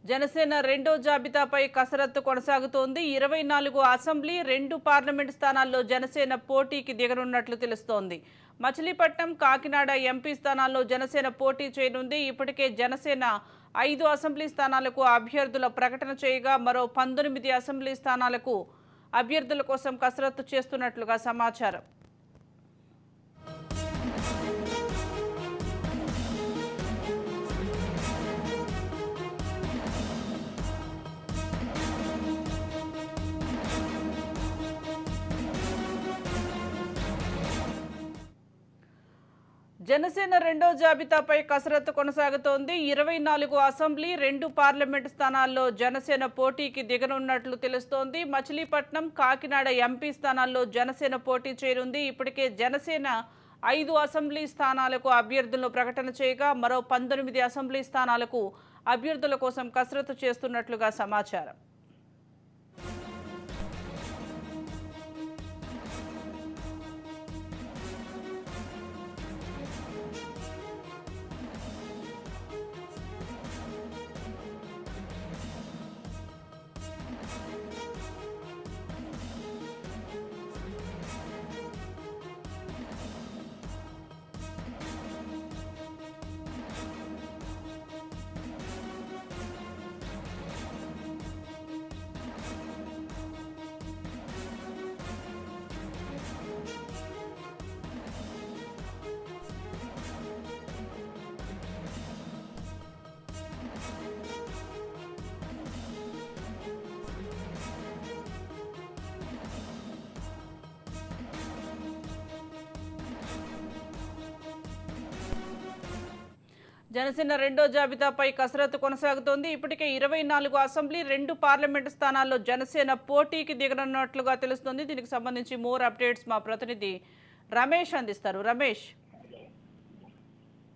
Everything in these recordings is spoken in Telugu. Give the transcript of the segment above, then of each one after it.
జనసేన రెండో జాబితాపై కసరత్తు కొనసాగుతోంది. 24 అసెంబ్లీ, 2 పార్లమెంట్ స్థానాల్లో జనసేన పోటీకి దిగనున్నట్లు తెలుస్తోంది. మచిలీపట్నం, కాకినాడ ఎంపీ స్థానాల్లో జనసేన పోటీ చేయనుంది. ఇప్పటికే జనసేన 5 అసెంబ్లీ స్థానాలకు అభ్యర్థుల ప్రకటన చేయగా మరో 19 అసెంబ్లీ స్థానాలకు అభ్యర్థుల కోసం కసరత్తు చేస్తున్నట్లుగా సమాచారం. జనసేన రెండో జాబితాపై కసరత్తు కొనసాగుతోంది. 24 అసెంబ్లీ, 2 పార్లమెంటు స్థానాల్లో జనసేన పోటీకి దిగనున్నట్లు తెలుస్తోంది. మచిలీపట్నం, కాకినాడ ఎంపీ స్థానాల్లో జనసేన పోటీ చేయనుంది. ఇప్పటికే జనసేన 5 అసెంబ్లీ స్థానాలకు అభ్యర్థులను ప్రకటన చేయగా మరో 19 అసెంబ్లీ స్థానాలకు అభ్యర్థుల కోసం కసరత్తు చేస్తున్నట్లుగా సమాచారం. జనసేన రెండో జాబితాపై కసరత్తు కొనసాగుతోంది. ఇప్పటికే 24 అసెంబ్లీ, 2 పార్లమెంటు స్థానాల్లో జనసేన పోటీకి దిగనున్నట్లుగా తెలుస్తోంది. దీనికి సంబంధించి మోర్ అప్డేట్స్ మా ప్రతినిధి రమేష్ అందిస్తారు. రమేష్,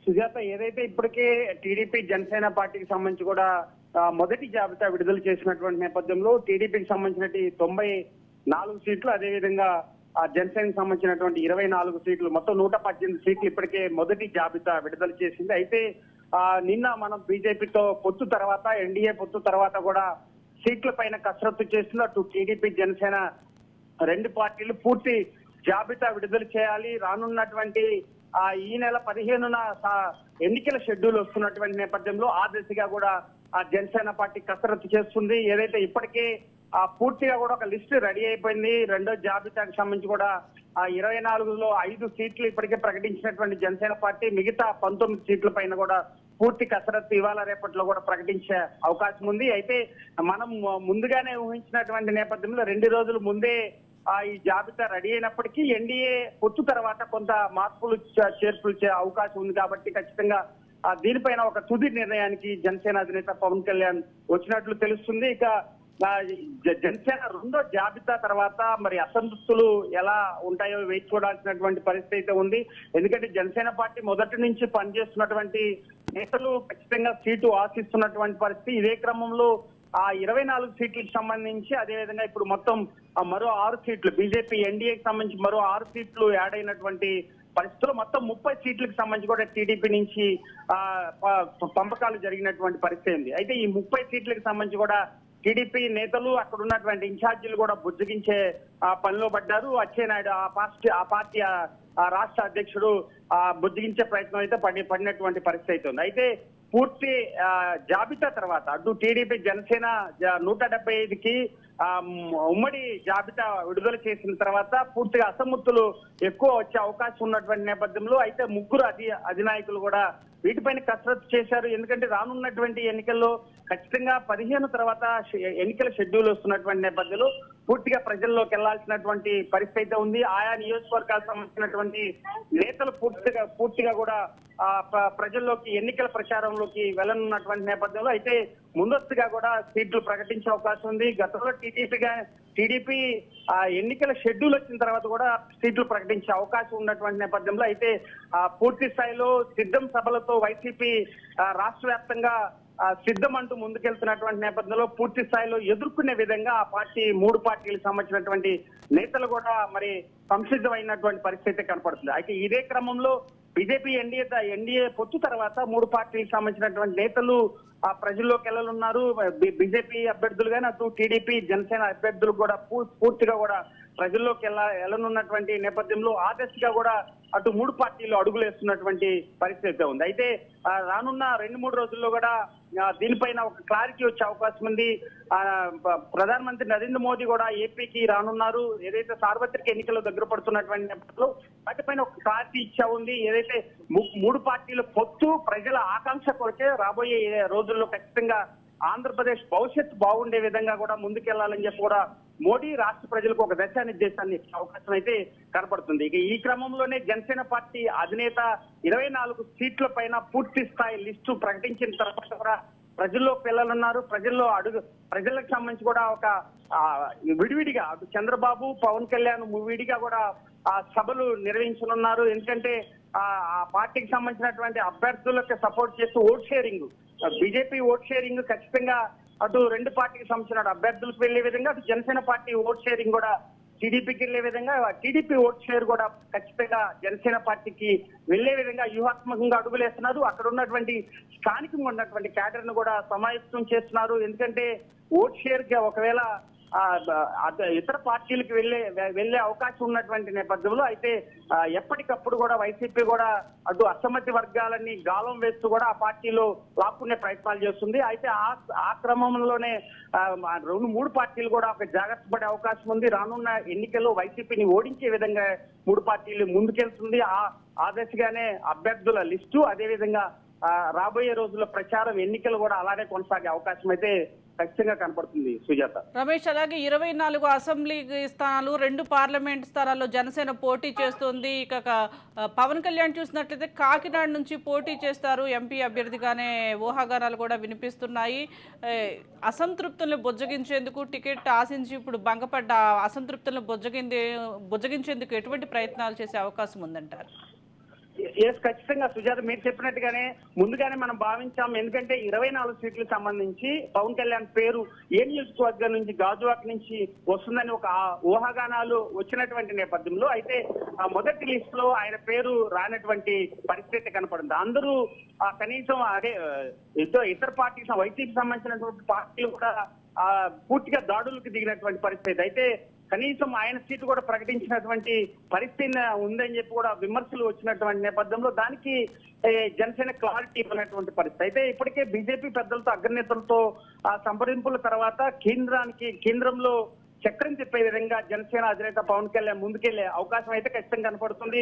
సుజాత, ఏదైతే ఇప్పటికే టీడీపీ జనసేన పార్టీకి సంబంధించి కూడా మొదటి జాబితా విడుదల చేసినటువంటి నేపథ్యంలో టీడీపీకి సంబంధించిన 94 సీట్లు, అదేవిధంగా జనసేనకు సంబంధించినటువంటి 24 సీట్లు, మొత్తం 118 సీట్లు ఇప్పటికే మొదటి జాబితా విడుదల చేసింది. అయితే నిన్న మనం బీజేపీతో పొత్తు తర్వాత, ఎన్డీఏ పొత్తు తర్వాత కూడా సీట్ల పైన కసరత్తు చేస్తున్న అటు టీడీపీ జనసేన రెండు పార్టీలు పూర్తి జాబితా విడుదల చేయాలి. రానున్నటువంటి ఈ నెల 15న ఎన్నికల షెడ్యూల్ వస్తున్నటువంటి నేపథ్యంలో ఆ దిశగా కూడా జనసేన పార్టీ కసరత్తు చేస్తుంది. ఏదైతే ఇప్పటికే పూర్తిగా కూడా ఒక లిస్టు రెడీ అయిపోయింది. రెండో జాబితాకు సంబంధించి కూడా 24లో 5 సీట్లు ఇప్పటికే ప్రకటించినటువంటి జనసేన పార్టీ మిగతా 19 సీట్ల పైన కూడా పూర్తి కసరత్తు ఇవాళ రేపట్లో కూడా ప్రకటించే అవకాశం ఉంది. అయితే మనం ముందుగానే ఊహించినటువంటి నేపథ్యంలో 2 రోజుల ముందే ఈ జాబితా రెడీ అయినప్పటికీ ఎన్డీఏ పొత్తు తర్వాత కొంత మార్పులు చేర్పులు అవకాశం ఉంది. కాబట్టి ఖచ్చితంగా దీనిపైన ఒక తుది నిర్ణయానికి జనసేన అధినేత పవన్ కళ్యాణ్ వచ్చినట్లు తెలుస్తుంది. ఇక జనసేన రెండో జాబితా తర్వాత మరి అసంతృప్తులు ఎలా ఉంటాయో వేచి చూడాల్సినటువంటి పరిస్థితి అయితే ఉంది. ఎందుకంటే జనసేన పార్టీ మొదటి నుంచి పనిచేస్తున్నటువంటి నేతలు ఖచ్చితంగా సీటు ఆశిస్తున్నటువంటి పరిస్థితి. ఇదే క్రమంలో 24 సీట్లకు సంబంధించి, అదేవిధంగా ఇప్పుడు మొత్తం మరో 6 సీట్లు బీజేపీ ఎన్డీఏకి సంబంధించి మరో 6 సీట్లు యాడ్ అయినటువంటి పరిస్థితుల్లో మొత్తం 30 సీట్లకు సంబంధించి కూడా టీడీపీ నుంచి పంపకాలు జరిగినటువంటి పరిస్థితి ఉంది. అయితే ఈ 30 సీట్లకు సంబంధించి కూడా టీడీపీ నేతలు, అక్కడ ఉన్నటువంటి ఇన్ఛార్జీలు కూడా బుజ్జగించే పనిలో పడ్డారు. అచ్చెన్నాయుడు ఆ పార్టీ రాష్ట్ర అధ్యక్షుడు బుజ్జగించే ప్రయత్నం అయితే పడినటువంటి పరిస్థితి అయితే ఉంది. అయితే పూర్తి జాబితా తర్వాత అటు టీడీపీ జనసేన 175కి ఉమ్మడి జాబితా విడుదల చేసిన తర్వాత పూర్తిగా అసమ్మతులు ఎక్కువ వచ్చే అవకాశం ఉన్నటువంటి నేపథ్యంలో అయితే ముగ్గురు అధినాయకులు కూడా వీటిపైన కసరత్తు చేశారు. ఎందుకంటే రానున్నటువంటి ఎన్నికల్లో ఖచ్చితంగా 15 తర్వాత ఎన్నికల షెడ్యూల్ వస్తున్నటువంటి నేపథ్యంలో పూర్తిగా ప్రజల్లోకి వెళ్లాల్సినటువంటి పరిస్థితి అయితే ఉంది. ఆయా నియోజకవర్గాలకు సంబంధించినటువంటి నేతలు పూర్తిగా కూడా ప్రజల్లోకి ఎన్నికల ప్రచారంలోకి వెళ్లనున్నటువంటి నేపథ్యంలో అయితే ముందస్తుగా కూడా సీట్లు ప్రకటించే అవకాశం ఉంది. గతంలో టీడీపీ ఎన్నికల షెడ్యూల్ వచ్చిన తర్వాత కూడా సీట్లు ప్రకటించే అవకాశం ఉన్నటువంటి నేపథ్యంలో అయితే పూర్తి స్థాయిలో సిద్ధం సభలతో వైసీపీ రాష్ట్ర వ్యాప్తంగా సిద్ధం అంటూ ముందుకెళ్తున్నటువంటి నేపథ్యంలో పూర్తి స్థాయిలో ఎదుర్కొనే విధంగా ఆ పార్టీ 3 పార్టీలకు సంబంధించినటువంటి నేతలు కూడా మరి సంసిద్ధమైనటువంటి పరిస్థితి కనపడుతుంది. అయితే ఇదే క్రమంలో బీజేపీ ఎన్డీఏ పొత్తు తర్వాత 3 పార్టీలకు సంబంధించినటువంటి నేతలు ఆ ప్రజల్లోకి వెళ్ళనున్నారు. బీజేపీ అభ్యర్థులు కానీ అటు టీడీపీ జనసేన అభ్యర్థులు కూడా పూర్తిగా కూడా ప్రజల్లోకి వెళ్ళనున్నటువంటి నేపథ్యంలో ఆ దిశగా కూడా అటు 3 పార్టీలు అడుగులు వేస్తున్నటువంటి పరిస్థితి ఉంది. అయితే రానున్న 2-3 రోజుల్లో కూడా దీనిపైన ఒక క్లారిటీ వచ్చే అవకాశం ఉంది. ప్రధానమంత్రి నరేంద్ర మోదీ కూడా ఏపీకి రానున్నారు. ఏదైతే సార్వత్రిక ఎన్నికలు దగ్గర పడుతున్నటువంటి నేపథ్యంలో వాటిపైన ఒక క్లారిటీ ఇచ్చా ఉంది. ఏదైతే 3 పార్టీల పొత్తు ప్రజల ఆకాంక్ష కొరకే రాబోయే రోజుల్లో ఖచ్చితంగా ఆంధ్రప్రదేశ్ భవిష్యత్తు బాగుండే విధంగా కూడా ముందుకెళ్లాలని చెప్పి కూడా మోడీ రాష్ట్ర ప్రజలకు ఒక దిశానిర్దేశాన్ని ఇచ్చే అవకాశం అయితే కనపడుతుంది. ఇక ఈ క్రమంలోనే జనసేన పార్టీ అధినేత 24 సీట్ల పైన పూర్తి స్థాయి లిస్టు ప్రకటించిన తర్వాత కూడా ప్రజల్లోకి వెళ్ళనున్నారు. ప్రజలకు సంబంధించి కూడా ఒక విడివిడిగా అటు చంద్రబాబు పవన్ కళ్యాణ్ విడిగా కూడా సభలు నిర్వహించనున్నారు. ఎందుకంటే ఆ పార్టీకి సంబంధించినటువంటి అభ్యర్థులకు సపోర్ట్ చేస్తూ vote sharing, BJP vote sharing ఖచ్చితంగా అటు 2 పార్టీకి సంబంధించిన అభ్యర్థులకు వెళ్లే విధంగా అటు జనసేన పార్టీ ఓట్ షేరింగ్ కూడా టీడీపీకి వెళ్లే విధంగా టీడీపీ ఓట్ షేర్ కూడా ఖచ్చితంగా జనసేన పార్టీకి వెళ్లే విధంగా వ్యూహాత్మకంగా అడుగులేస్తున్నారు. అక్కడ ఉన్నటువంటి స్థానికంగా ఉన్నటువంటి క్యాడర్ ను కూడా సమాయత్తం చేస్తున్నారు. ఎందుకంటే ఓట్ షేర్ కి ఒకవేళ ఇతర పార్టీలకు వెళ్లే అవకాశం ఉన్నటువంటి నేపథ్యంలో అయితే ఎప్పటికప్పుడు కూడా వైసీపీ కూడా అటు అసమ్మతి వర్గాలన్నీ గాలం వేస్తూ కూడా ఆ పార్టీలో లాక్కునే ప్రయత్నాలు చేస్తుంది. అయితే ఆ క్రమంలోనే 2-3 పార్టీలు కూడా ఒక జాగ్రత్త పడే అవకాశం ఉంది. రానున్న ఎన్నికల్లో వైసీపీని ఓడించే విధంగా 3 పార్టీలు ముందుకెళ్తుంది. ఆ దిశగానే అభ్యర్థుల లిస్టు అదేవిధంగా రాబోయే రోజుల్లో ప్రచారం ఎన్నికలు కూడా అలానే కొనసాగే అవకాశం అయితే ఖచ్చితంగా కనపడుతుంది. సుజాత, రమేష్, అలాగే 24 అసెంబ్లీ స్థానాలు 2 పార్లమెంట్ స్థానాల్లో జనసేన పోటీ చేస్తుంది. ఇక పవన్ కళ్యాణ్ చూసినట్లయితే కాకినాడ నుంచి పోటీ చేస్తారు ఎంపీ అభ్యర్థిగానే ఊహాగానాలు కూడా వినిపిస్తున్నాయి. అసంతృప్తులను బుజ్జగించేందుకు టికెట్ ఆశించి ఇప్పుడు భంగపడ్డ అసంతృప్తులను బుజ్జగించేందుకు ఎటువంటి ప్రయత్నాలు చేసే అవకాశం ఉందంటారు? ఖచ్చితంగా సుజాత, మీరు చెప్పినట్టుగానే ముందుగానే మనం భావించాం. ఎందుకంటే 24 సీట్లకు సంబంధించి పవన్ కళ్యాణ్ పేరు ఏ నియోజకవర్గం నుంచి గాజువాక నుంచి వస్తుందని ఒక ఊహాగానాలు వచ్చినటువంటి నేపథ్యంలో అయితే మొదటి లిస్ట్ లో ఆయన పేరు రానటువంటి పరిస్థితి కనపడింది. అందరూ కనీసం అదే ఇతర పార్టీకి వైసీపీకి సంబంధించినటువంటి పార్టీలు కూడా పూర్తిగా దాడులకు దిగినటువంటి పరిస్థితి. అయితే కనీసం ఆయన సీటు కూడా ప్రకటించినటువంటి పరిస్థితి ఉందని చెప్పి కూడా విమర్శలు వచ్చినటువంటి నేపథ్యంలో దానికి జనసేన క్లారిటీ ఇవ్వనటువంటి పరిస్థితి. అయితే ఇప్పటికే బీజేపీ పెద్దలతో అగ్రనేతలతో సంప్రదింపుల తర్వాత కేంద్రంలో చక్రం తిప్పే విధంగా జనసేన అధినేత పవన్ కళ్యాణ్ ముందుకెళ్లే అవకాశం అయితే ఖచ్చితంగా కనపడుతుంది.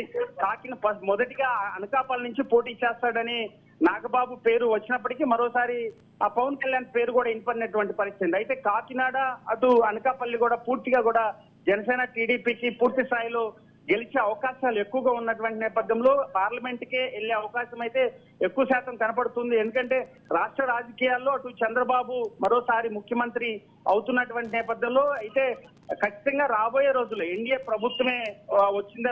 మొదటిగా అనకాపల్లి నుంచి పోటీ చేస్తాడని నాగబాబు పేరు వచ్చినప్పటికీ మరోసారి ఆ పవన్ కళ్యాణ్ పేరు కూడా వినపడినటువంటి పరిస్థితి. అయితే కాకినాడ అటు అనకాపల్లి కూడా పూర్తిగా కూడా జనసేన టీడీపీకి పూర్తి స్థాయిలో గెలిచే అవకాశాలు ఎక్కువగా ఉన్నటువంటి నేపథ్యంలో పార్లమెంట్ కే వెళ్లే అవకాశం అయితే ఎక్కువ శాతం కనపడుతుంది. ఎందుకంటే రాష్ట్ర రాజకీయాల్లో అటు చంద్రబాబు మరోసారి ముఖ్యమంత్రి అవుతున్నటువంటి నేపథ్యంలో అయితే ఖచ్చితంగా రాబోయే రోజుల్లో ఎన్డీఏ ప్రభుత్వమే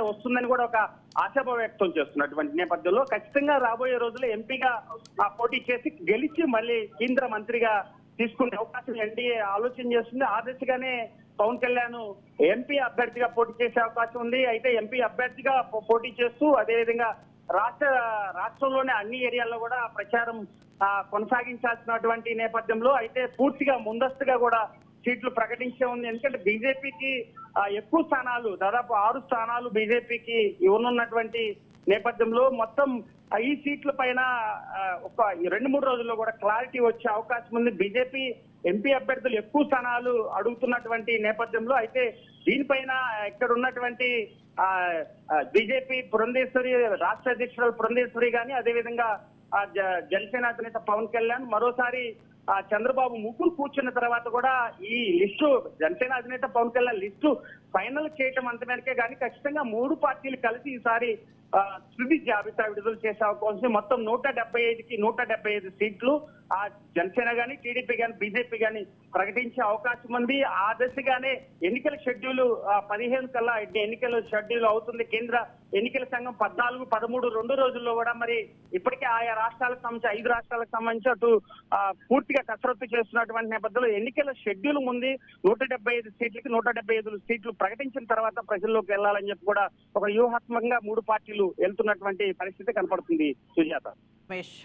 వస్తుందని కూడా ఒక ఆశాభావం వ్యక్తం చేస్తున్నటువంటి నేపథ్యంలో ఖచ్చితంగా రాబోయే రోజుల్లో ఎంపీగా పోటీ చేసి గెలిచి మళ్ళీ కేంద్ర మంత్రిగా తీసుకునే అవకాశం ఎన్డీఏ ఆలోచన చేస్తుంది. ఆ దిశగానే పవన్ కళ్యాణ్ ఎంపీ అభ్యర్థిగా పోటీ చేసే అవకాశం ఉంది. అయితే ఎంపీ అభ్యర్థిగా పోటీ చేస్తూ అదేవిధంగా రాష్ట్రంలోనే అన్ని ఏరియాల్లో కూడా ప్రచారం కొనసాగించాల్సినటువంటి నేపథ్యంలో అయితే పూర్తిగా ముందస్తుగా కూడా సీట్లు ప్రకటించే ఉంది. ఎందుకంటే బీజేపీకి ఎక్కువ స్థానాలు దాదాపు 6 స్థానాలు బీజేపీకి ఇవ్వనున్నటువంటి నేపథ్యంలో మొత్తం ఈ సీట్ల పైన ఒక 2-3 రోజుల్లో కూడా క్లారిటీ వచ్చే అవకాశం ఉంది. బీజేపీ ఎంపీ అభ్యర్థులు ఎక్కువ స్థానాలు అడుగుతున్నటువంటి నేపథ్యంలో అయితే దీనిపైన ఇక్కడ ఉన్నటువంటి బీజేపీ పురంధేశ్వరి రాష్ట్ర అధ్యక్షురాలు పురంధేశ్వరి గాని అదేవిధంగా జనసేన అధినేత పవన్ కళ్యాణ్ మరోసారి చంద్రబాబు ముగ్గురు కూర్చున్న తర్వాత కూడా ఈ లిస్టు జనసేన అధినేత పవన్ కళ్యాణ్ లిస్టు ఫైనల్ చేయటం అంత మేరకే కానీ ఖచ్చితంగా 3 పార్టీలు కలిసి ఈసారి తుది జాబితా విడుదల చేసే అవకాశం మొత్తం 175కి 175 సీట్లు ఆ జనసేన గాని, టీడీపీ గాని, బీజేపీ గాని ప్రకటించే అవకాశం ఉంది. ఆ దశగానే ఎన్నికల షెడ్యూల్ 15 కల్లా ఎన్నికల షెడ్యూల్ అవుతుంది. కేంద్ర ఎన్నికల సంఘం 14, 13 2 రోజుల్లో కూడా మరి ఇప్పటికే ఆయా రాష్ట్రాలకు సంబంధించి 5 రాష్ట్రాలకు సంబంధించి అటు పూర్తిగా కసరత్తు చేస్తున్నటువంటి నేపథ్యంలో ఎన్నికల షెడ్యూల్ ముందు 175 సీట్లకి 175 సీట్లు ప్రకటించిన తర్వాత ప్రజల్లోకి వెళ్లాలని చెప్పి కూడా ఒక వ్యూహాత్మకంగా 3 పార్టీలు వెళ్తున్నటువంటి పరిస్థితి కనపడుతుంది సుజాత. రమేష్.